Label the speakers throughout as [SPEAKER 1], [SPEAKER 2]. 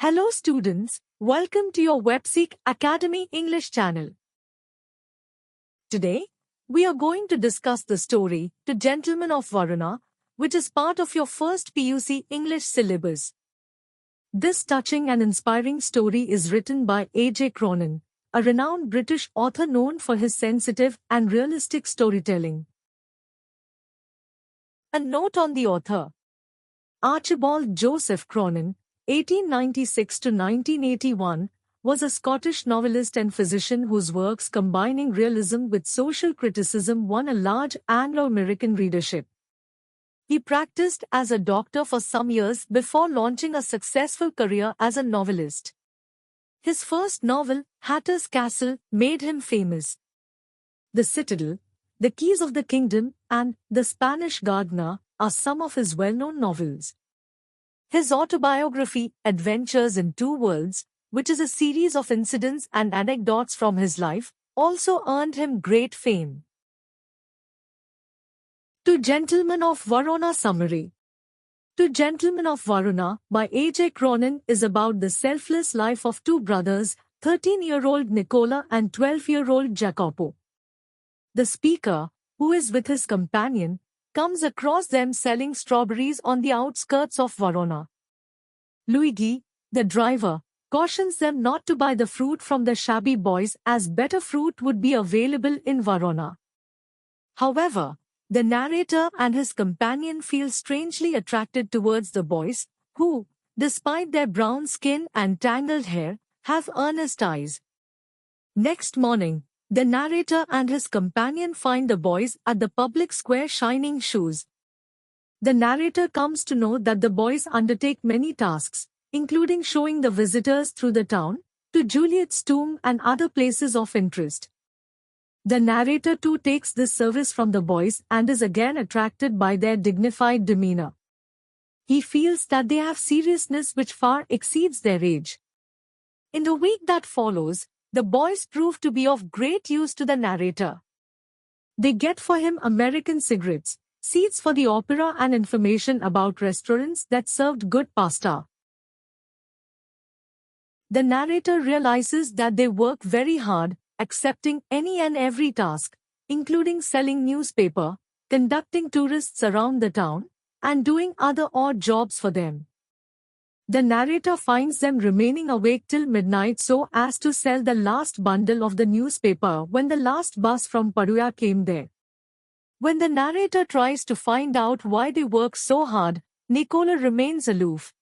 [SPEAKER 1] Hello students, welcome to your WebSeek.Academy English channel. Today, we are going to discuss the story To Gentlemen of Verona, which is part of your first PUC English syllabus. This touching and inspiring story is written by A.J Cronin, a renowned British author known for his sensitive and realistic storytelling. A note on the author. Archibald Joseph Cronin, 1896 to 1981, was a Scottish novelist and physician whose works combining realism with social criticism won a large Anglo-American readership. He practiced as a doctor for some years before launching a successful career as a novelist. His first novel, Hatter's Castle, made him famous. The Citadel, The Keys of the Kingdom, and The Spanish Gardener are some of his well-known novels. His autobiography, Adventures in Two Worlds, which is a series of incidents and anecdotes from his life, also earned him great fame. To Gentlemen of Verona Summary. To Gentlemen of Verona by A.J Cronin is about the selfless life of two brothers, 13-year-old Nicola and 12-year-old Jacopo. The speaker, who is with his companion, comes across them selling strawberries on the outskirts of Verona. Luigi, the driver, cautions them not to buy the fruit from the shabby boys as better fruit would be available in Verona. However, the narrator and his companion feel strangely attracted towards the boys, who, despite their brown skin and tangled hair, have earnest eyes. Next morning, the narrator and his companion find the boys at the public square shining shoes. The narrator comes to know that the boys undertake many tasks, including showing the visitors through the town, to Juliet's tomb and other places of interest. The narrator too takes this service from the boys and is again attracted by their dignified demeanor. He feels that they have seriousness which far exceeds their age. In the week that follows, the boys prove to be of great use to the narrator. They get for him American cigarettes, seats for the opera and information about restaurants that served good pasta. The narrator realizes that they work very hard, accepting any and every task, including selling newspaper, conducting tourists around the town, and doing other odd jobs for them. The narrator finds them remaining awake till midnight so as to sell the last bundle of the newspaper when the last bus from Padua came there. When the narrator tries to find out why they work so hard, Nicola remains aloof.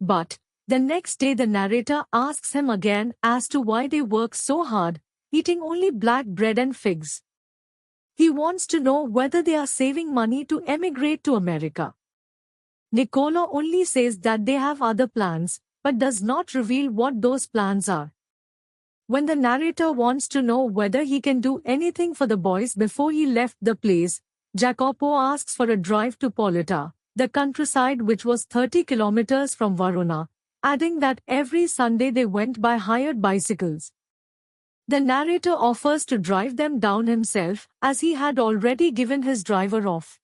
[SPEAKER 1] But the next day the narrator asks him again as to why they work so hard, eating only black bread and figs. He wants to know whether they are saving money to emigrate to America. Nicola only says that they have other plans, but does not reveal what those plans are. When the narrator wants to know whether he can do anything for the boys before he left the place, Jacopo asks for a drive to Polita, the countryside which was 30 kilometers from Verona, adding that every Sunday they went by hired bicycles. The narrator offers to drive them down himself as he had already given his driver off.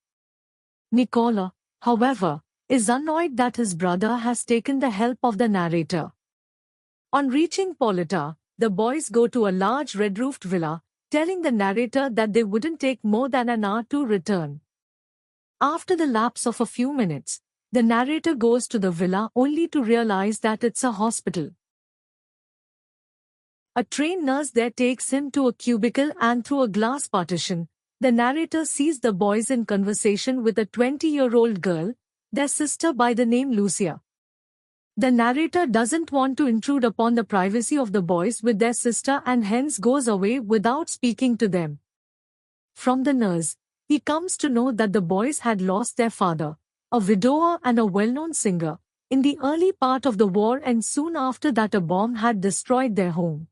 [SPEAKER 1] Nicola, however, is annoyed that his brother has taken the help of the narrator. On reaching Polita, the boys go to a large red-roofed villa, telling the narrator that they wouldn't take more than an hour to return. After the lapse of a few minutes, the narrator goes to the villa only to realize that it's a hospital. A trained nurse there takes him to a cubicle and through a glass partition, the narrator sees the boys in conversation with a 20-year-old girl, their sister by the name Lucia. The narrator doesn't want to intrude upon the privacy of the boys with their sister and hence goes away without speaking to them. From the nurse, he comes to know that the boys had lost their father, a widower and a well-known singer, in the early part of the war and soon after that a bomb had destroyed their home.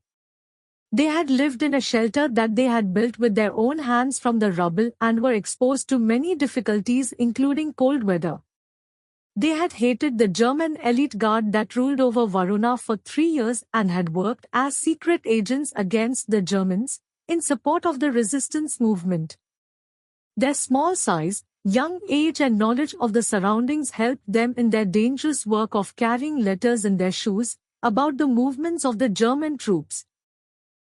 [SPEAKER 1] They had lived in a shelter that they had built with their own hands from the rubble and were exposed to many difficulties including cold weather. They had hated the German elite guard that ruled over Verona for 3 years and had worked as secret agents against the Germans, in support of the resistance movement. Their small size, Young age and knowledge of the surroundings helped them in their dangerous work of carrying letters in their shoes about the movements of the German troops.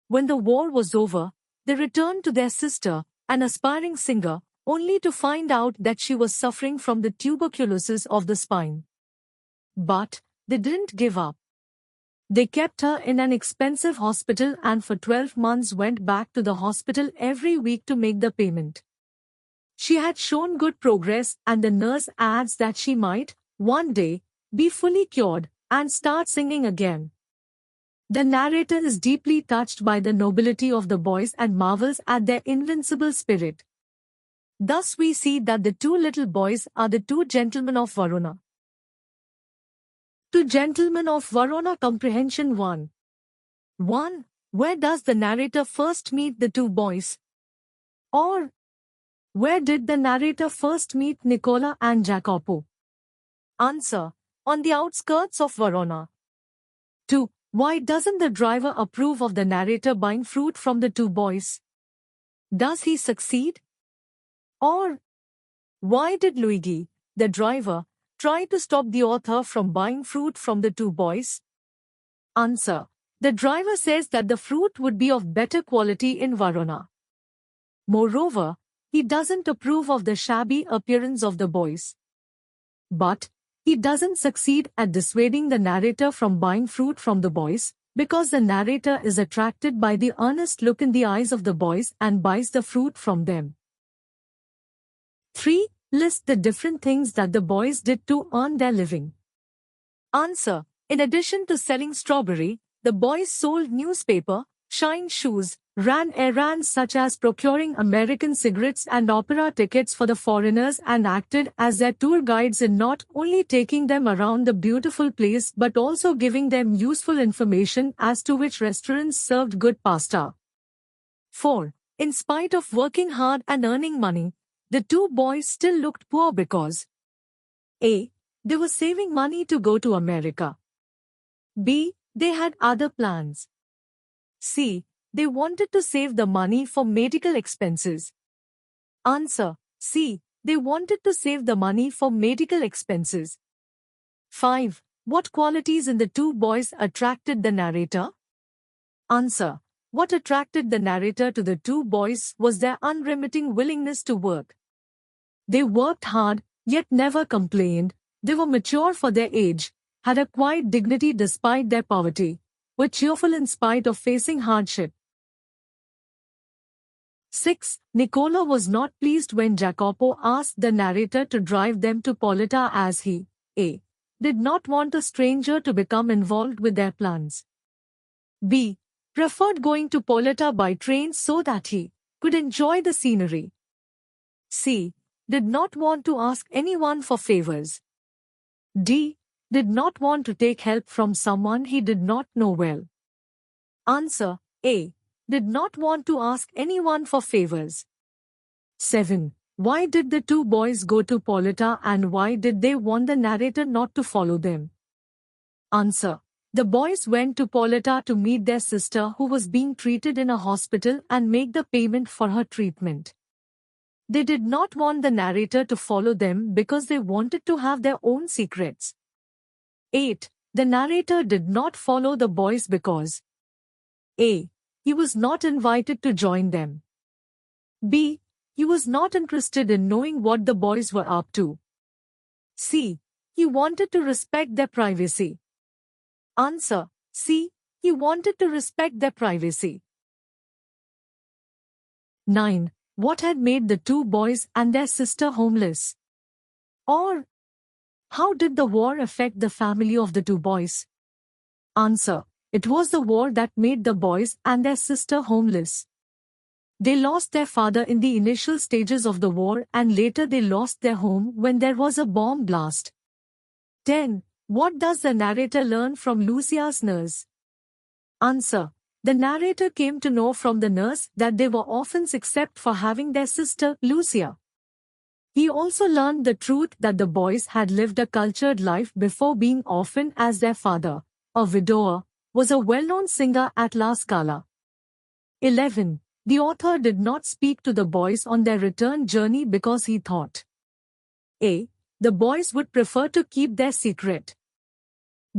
[SPEAKER 1] When the war was over, they returned to their sister, an aspiring singer, only to find out that she was suffering from the tuberculosis of the spine. But they didn't give up. They kept her in an expensive hospital and for 12 months went back to the hospital every week to make the payment. She had shown good progress and the nurse adds that she might, one day, be fully cured and start singing again. The narrator is deeply touched by the nobility of the boys and marvels at their invincible spirit. Thus we see that the two little boys are the two gentlemen of Verona. Two Gentlemen of Verona Comprehension 1. 1. Where does the narrator first meet the two boys? Or, where did the narrator first meet Nicola and Jacopo? Answer. On the outskirts of Verona. 2. Why doesn't the driver approve of the narrator buying fruit from the two boys? Does he succeed? Or, why did Luigi, the driver, try to stop the author from buying fruit from the two boys? Answer. The driver says that the fruit would be of better quality in Verona. Moreover, he doesn't approve of the shabby appearance of the boys. But he doesn't succeed at dissuading the narrator from buying fruit from the boys, because the narrator is attracted by the earnest look in the eyes of the boys and buys the fruit from them. 3. List the different things that the boys did to earn their living. Answer. In addition to selling strawberry, the boys sold newspaper, shined shoes, ran errands such as procuring American cigarettes and opera tickets for the foreigners and acted as their tour guides in not only taking them around the beautiful place but also giving them useful information as to which restaurants served good pasta. 4. In spite of working hard and earning money, the two boys still looked poor because A. They were saving money to go to America. B. They had other plans. C. They wanted to save the money for medical expenses. Answer. C. They wanted to save the money for medical expenses. 5. What qualities in the two boys attracted the narrator? Answer. What attracted the narrator to the two boys was their unremitting willingness to work. They worked hard, yet never complained. They were mature for their age, had a quiet dignity despite their poverty, were cheerful in spite of facing hardship. 6. Nicola was not pleased when Jacopo asked the narrator to drive them to Polita as he, A. did not want a stranger to become involved with their plans. B. Preferred going to Polita by train so that he could enjoy the scenery. C. Did not want to ask anyone for favors. D. Did not want to take help from someone he did not know well. Answer. A. Did not want to ask anyone for favors. 7. Why did the two boys go to Polita and why did they want the narrator not to follow them? Answer. The boys went to Polita to meet their sister who was being treated in a hospital and make the payment for her treatment. They did not want the narrator to follow them because they wanted to have their own secrets. 8. The narrator did not follow the boys because A. He was not invited to join them. B. He was not interested in knowing what the boys were up to. C. He wanted to respect their privacy. Answer. C. He wanted to respect their privacy. 9. What had made the two boys and their sister homeless? Or, how did the war affect the family of the two boys? Answer. It was the war that made the boys and their sister homeless. They lost their father in the initial stages of the war and later they lost their home when there was a bomb blast. 10. What does the narrator learn from Lucia's nurse? Answer. The narrator came to know from the nurse that they were orphans except for having their sister, Lucia. He also learned the truth that the boys had lived a cultured life before being orphaned as their father, a widower, was a well-known singer at La Scala. 11. The author did not speak to the boys on their return journey because he thought A. The boys would prefer to keep their secret.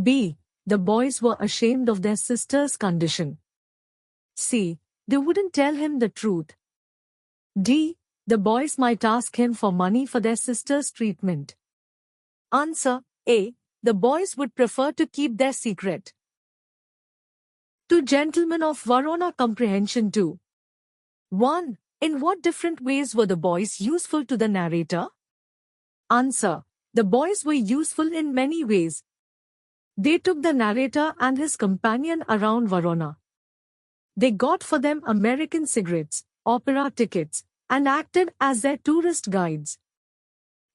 [SPEAKER 1] B. The boys were ashamed of their sister's condition. C. They wouldn't tell him the truth. D. The boys might ask him for money for their sister's treatment. Answer A. The boys would prefer to keep their secret. To Gentlemen of Verona Comprehension 2. 1. In what different ways were the boys useful to the narrator? Answer. The boys were useful in many ways. They took the narrator and his companion around Verona. They got for them American cigarettes, opera tickets, and acted as their tourist guides.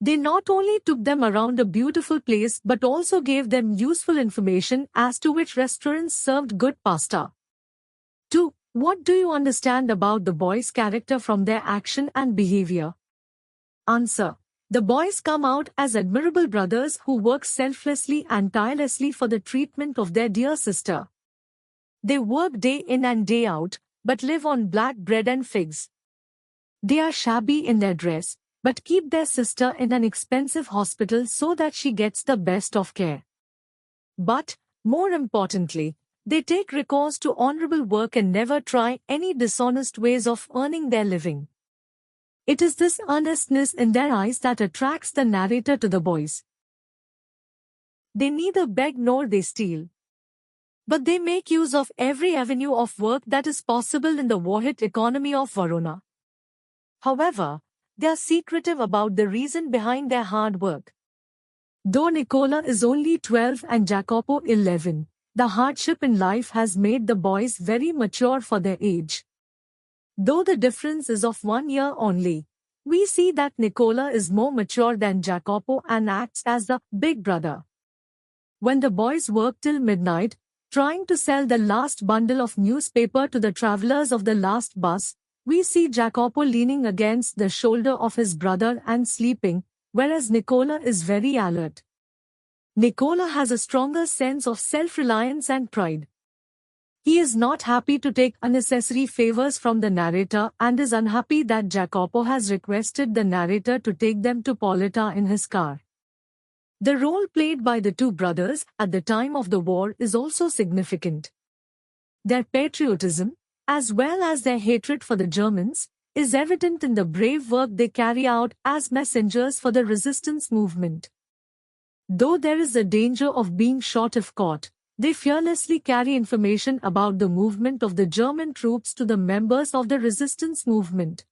[SPEAKER 1] They not only took them around a beautiful place but also gave them useful information as to which restaurants served good pasta. 2. What do you understand about the boys' character from their action and behavior? Answer. The boys come out as admirable brothers who work selflessly and tirelessly for the treatment of their dear sister. They work day in and day out, but live on black bread and figs. They are shabby in their dress, but keep their sister in an expensive hospital so that she gets the best of care. But, more importantly, they take recourse to honorable work and never try any dishonest ways of earning their living. It is this earnestness in their eyes that attracts the narrator to the boys. They neither beg nor they steal. But they make use of every avenue of work that is possible in the warhead economy of Verona. However, they are secretive about the reason behind their hard work. Though Nicola is only 12 and Jacopo 11, the hardship in life has made the boys very mature for their age. Though the difference is of 1 year only, we see that Nicola is more mature than Jacopo and acts as the big brother. When the boys work till midnight, trying to sell the last bundle of newspaper to the travelers of the last bus, we see Jacopo leaning against the shoulder of his brother and sleeping, whereas Nicola is very alert. Nicola has a stronger sense of self-reliance and pride. He is not happy to take unnecessary favors from the narrator and is unhappy that Jacopo has requested the narrator to take them to Poletta in his car. The role played by the two brothers at the time of the war is also significant. Their patriotism, as well as their hatred for the Germans, is evident in the brave work they carry out as messengers for the resistance movement. Though there is a danger of being shot if caught, they fearlessly carry information about the movement of the German troops to the members of the resistance movement.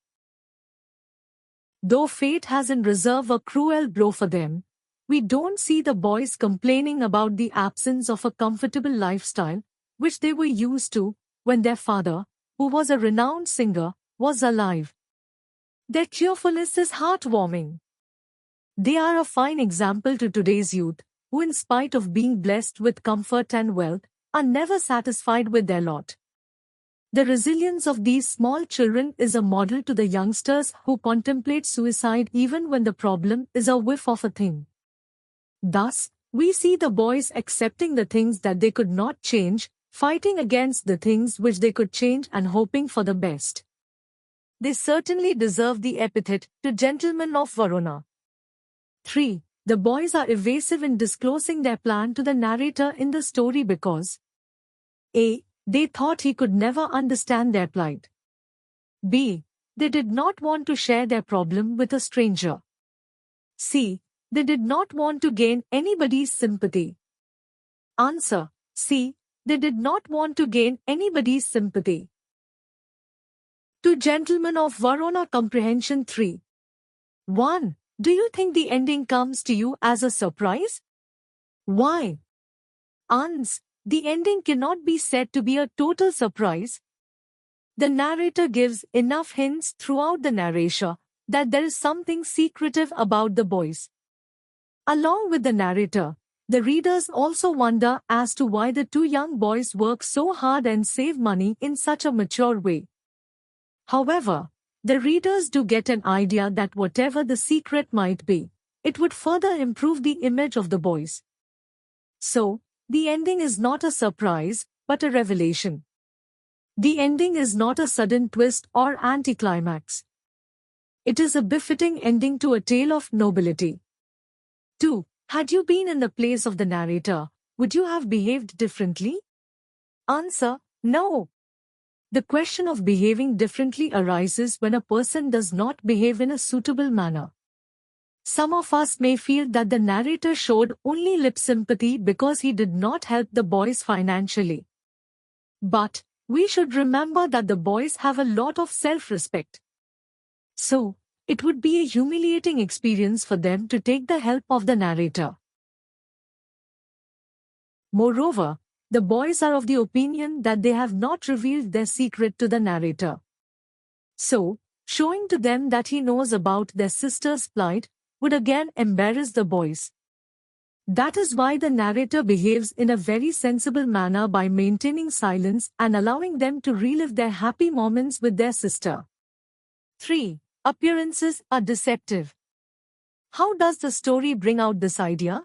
[SPEAKER 1] Though fate has in reserve a cruel blow for them, we don't see the boys complaining about the absence of a comfortable lifestyle, which they were used to when their father, who was a renowned singer, was alive. Their cheerfulness is heartwarming. They are a fine example to today's youth, who in spite of being blessed with comfort and wealth, are never satisfied with their lot. The resilience of these small children is a model to the youngsters who contemplate suicide even when the problem is a whiff of a thing. Thus, we see the boys accepting the things that they could not change, fighting against the things which they could change and hoping for the best. They certainly deserve the epithet, to Gentlemen of Verona. 3. The boys are evasive in disclosing their plan to the narrator in the story because A. They thought he could never understand their plight. B. They did not want to share their problem with a stranger. C. They did not want to gain anybody's sympathy. Answer. C. They did not want to gain anybody's sympathy. To Gentlemen of Verona Comprehension 3. 1. Do you think the ending comes to you as a surprise? Why? Ans. The ending cannot be said to be a total surprise. The narrator gives enough hints throughout the narration that there is something secretive about the boys. Along with the narrator, the readers also wonder as to why the two young boys work so hard and save money in such a mature way. However, the readers do get an idea that whatever the secret might be, it would further improve the image of the boys. So, the ending is not a surprise, but a revelation. The ending is not a sudden twist or anticlimax. It is a befitting ending to a tale of nobility. 2. Had you been in the place of the narrator, would you have behaved differently? Answer: no. The question of behaving differently arises when a person does not behave in a suitable manner. Some of us may feel that the narrator showed only lip sympathy because he did not help the boys financially. But we should remember that the boys have a lot of self-respect. So, it would be a humiliating experience for them to take the help of the narrator. Moreover, the boys are of the opinion that they have not revealed their secret to the narrator. So, showing to them that he knows about their sister's plight would again embarrass the boys. That is why the narrator behaves in a very sensible manner by maintaining silence and allowing them to relive their happy moments with their sister. 3. Appearances are deceptive. How does the story bring out this idea?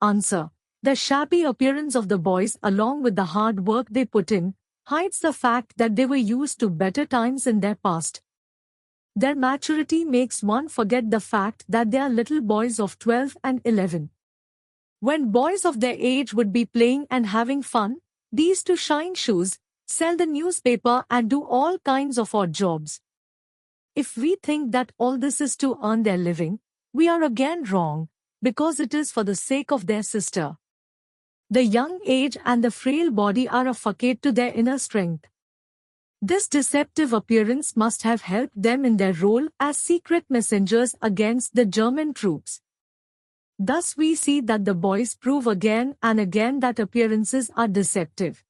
[SPEAKER 1] Answer: the shabby appearance of the boys along with the hard work they put in hides the fact that they were used to better times in their past. Their maturity makes one forget the fact that they are little boys of 12 and 11. When boys of their age would be playing and having fun, these two shine shoes, sell the newspaper and do all kinds of odd jobs. If we think that all this is to earn their living, we are again wrong, because it is for the sake of their sister. The young age and the frail body are a facade to their inner strength. This deceptive appearance must have helped them in their role as secret messengers against the German troops. Thus we see that the boys prove again and again that appearances are deceptive.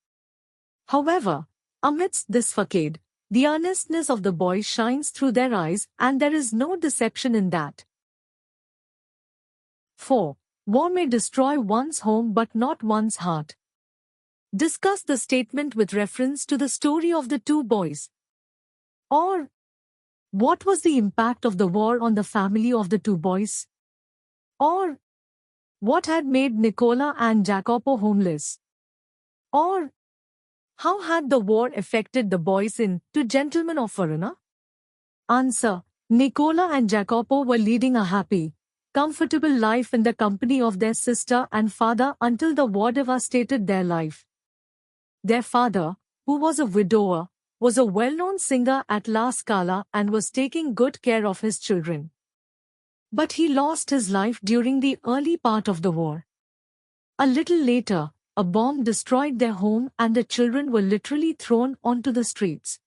[SPEAKER 1] However, amidst this facade, the earnestness of the boys shines through their eyes and there is no deception in that. 4. War may destroy one's home but not one's heart. Discuss the statement with reference to the story of the two boys. Or, what was the impact of the war on the family of the two boys? Or, what had made Nicola and Jacopo homeless? Or, how had the war affected the boys in Two Gentlemen of Verona? Answer: Nicola and Jacopo were leading a happy, comfortable life in the company of their sister and father until the war devastated their life. Their father, who was a widower, was a well-known singer at La Scala and was taking good care of his children. But he lost his life during the early part of the war. A little later, a bomb destroyed their home and the children were literally thrown onto the streets.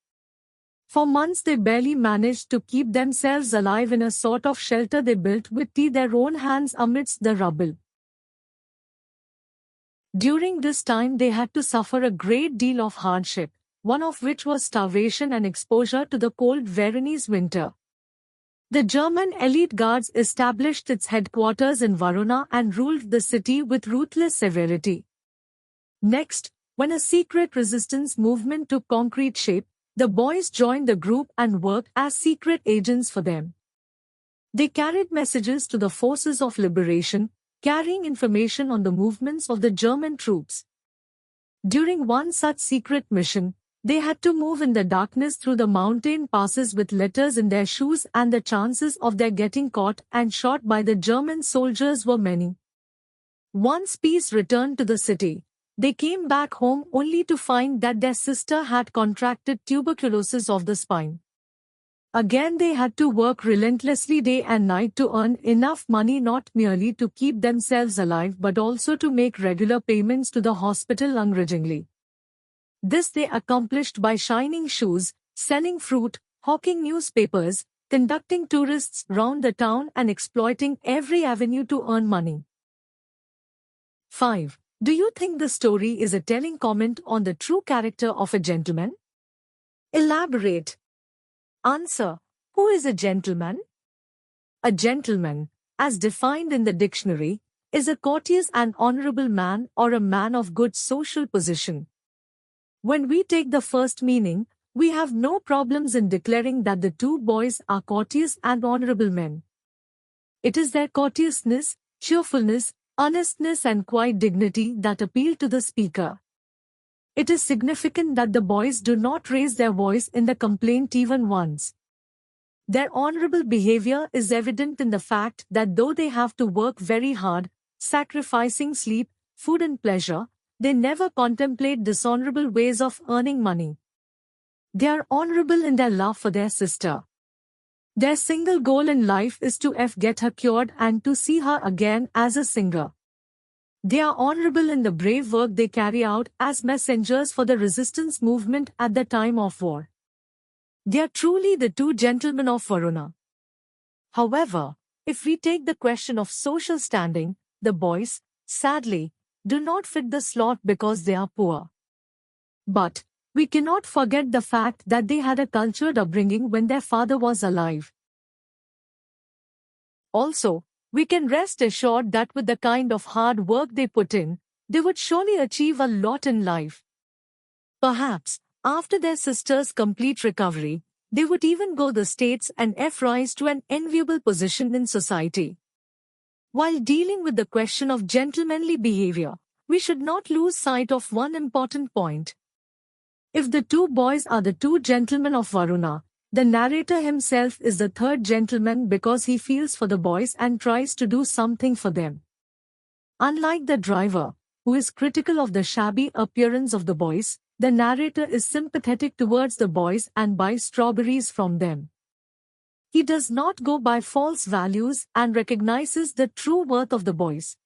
[SPEAKER 1] For months they barely managed to keep themselves alive in a sort of shelter they built with their own hands amidst the rubble. During this time they had to suffer a great deal of hardship, one of which was starvation and exposure to the cold Veronese winter. The German elite guards established its headquarters in Verona and ruled the city with ruthless severity. Next, when a secret resistance movement took concrete shape, the boys joined the group and worked as secret agents for them. They carried messages to the forces of liberation, carrying information on the movements of the German troops. During one such secret mission, they had to move in the darkness through the mountain passes with letters in their shoes, and the chances of their getting caught and shot by the German soldiers were many. Once peace returned to the city, they came back home only to find that their sister had contracted tuberculosis of the spine. Again they had to work relentlessly day and night to earn enough money not merely to keep themselves alive but also to make regular payments to the hospital ungrudgingly. This they accomplished by shining shoes, selling fruit, hawking newspapers, conducting tourists round the town and exploiting every avenue to earn money. 5. Do you think the story is a telling comment on the true character of a gentleman? Elaborate. Answer: who is a gentleman? A gentleman, as defined in the dictionary, is a courteous and honorable man or a man of good social position. When we take the first meaning, we have no problems in declaring that the two boys are courteous and honorable men. It is their courteousness, cheerfulness, earnestness and quiet dignity that appeal to the speaker. It is significant that the boys do not raise their voice in the complaint even once. Their honorable behavior is evident in the fact that though they have to work very hard, sacrificing sleep, food and pleasure, they never contemplate dishonorable ways of earning money. They are honorable in their love for their sister. Their single goal in life is to get her cured and to see her again as a singer. They are honorable in the brave work they carry out as messengers for the resistance movement at the time of war. They are truly the two gentlemen of Verona. However, if we take the question of social standing, the boys, sadly, do not fit the slot because they are poor. But we cannot forget the fact that they had a cultured upbringing when their father was alive. Also, we can rest assured that with the kind of hard work they put in, they would surely achieve a lot in life. Perhaps, after their sister's complete recovery, they would even go the States and rise to an enviable position in society. While dealing with the question of gentlemanly behavior, we should not lose sight of one important point. If the two boys are the two gentlemen of Verona, the narrator himself is the third gentleman because he feels for the boys and tries to do something for them. Unlike the driver, who is critical of the shabby appearance of the boys, the narrator is sympathetic towards the boys and buys strawberries from them. He does not go by false values and recognizes the true worth of the boys.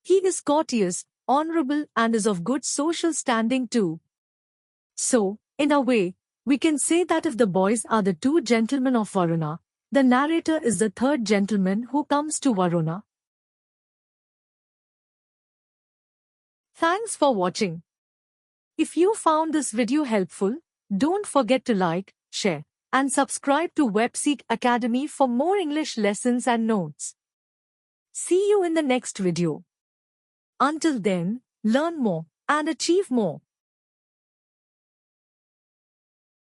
[SPEAKER 1] He is courteous, honorable and is of good social standing too. So, in a way, we can say that if the boys are the two gentlemen of Verona, the narrator is the third gentleman who comes to Verona. Thanks for watching. If you found this video helpful, don't forget to like, share, and subscribe to WebSeek.Academy for more English lessons and notes. See you in the next video. Until then, learn more and achieve more.